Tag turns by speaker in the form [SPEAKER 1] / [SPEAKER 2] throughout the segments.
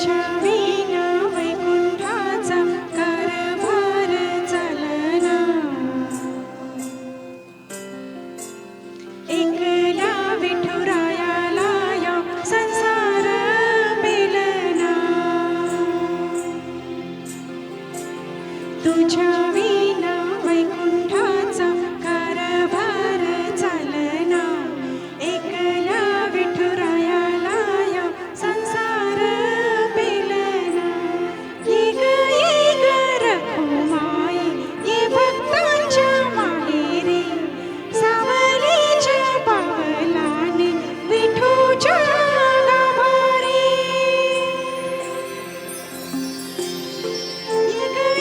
[SPEAKER 1] तुझ्या विना वैकुंठाचा कारभार चालना. एकला विठुरायाला या संसार पेलना. तुझ्या विना वैकुंठाचा कारभार चालना. एकला विठुरायाला या संसार पेलना. ये ग रखुमाई ये भक्तांच्या माहेरी. सावलीच्या पावलाने विठूच्या गाभारी.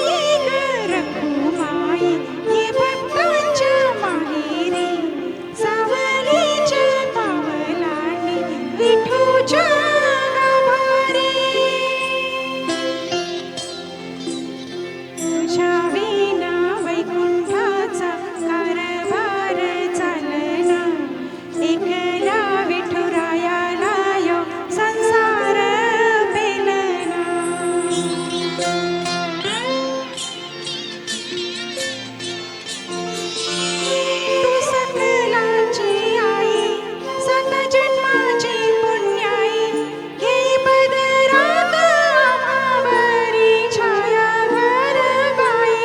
[SPEAKER 1] ये ग रखुमाई ये भक्तांच्या माहेरी. सावलीच्या पावलाने विठूच्या गाभारी. तुझ्या विना वैकुंठाचा कारभार चालना. एकला विठुरायाला यो संसार पेलना. तू सकलांची आई सत जन्माची पुण्याई. घेई पदरात आम्हावरी छाया घरबाई.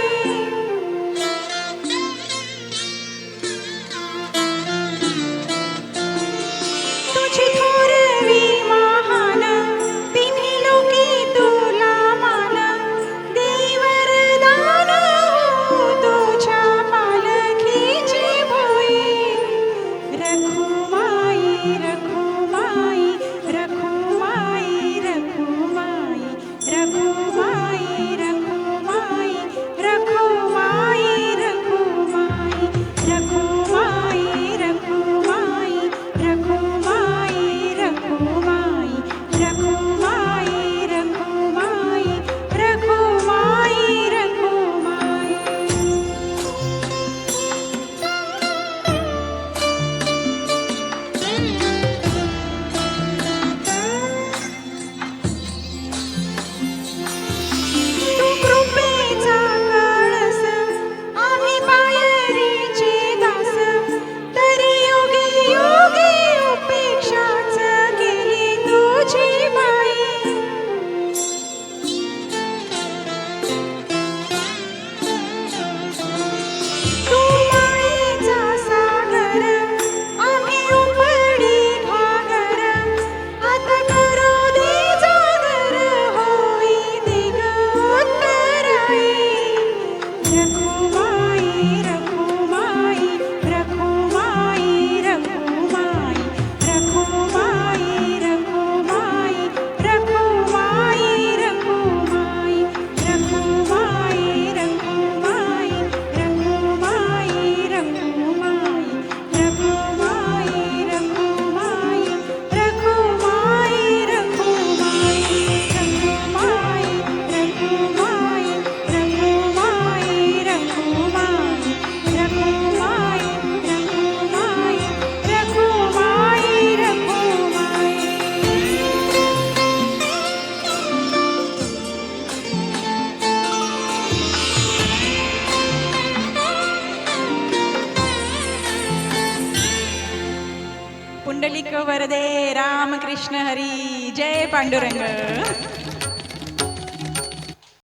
[SPEAKER 1] तुझी थोरवी महान तिन्ही लोकी तुला मान. देई वरदान हो तुझ्या पालखीची भोई. रखुमाई रखुमाई रखुमाई रखुमाई रखुमाई रखुमाई रखुमाई रखुमाई रखुमाई रखुमाई रखुमाई रखुमाई रखुमाई रखुमाई रखुमाई रखुमाई. तू कृपेचा कळस आम्ही पायरीचे दास. तरी योगी योगी उपेक्षाच केली तुझी बाई. तू मायेचा सागर आम्ही उपडी घागर. आता करू दे जागर होई दिग उत्तराई. रखुमाई रखुमाई रखुमाई रखुमाई रखुमाई रखुमाई रखुमाई रखुमाई रखुमाई रखुमाई रखुमाई रखुमाई रखुमाई रखुमाई रखुमाई पुंडलिक वरदे रामकृष्ण हरी. जय पांडुरंग.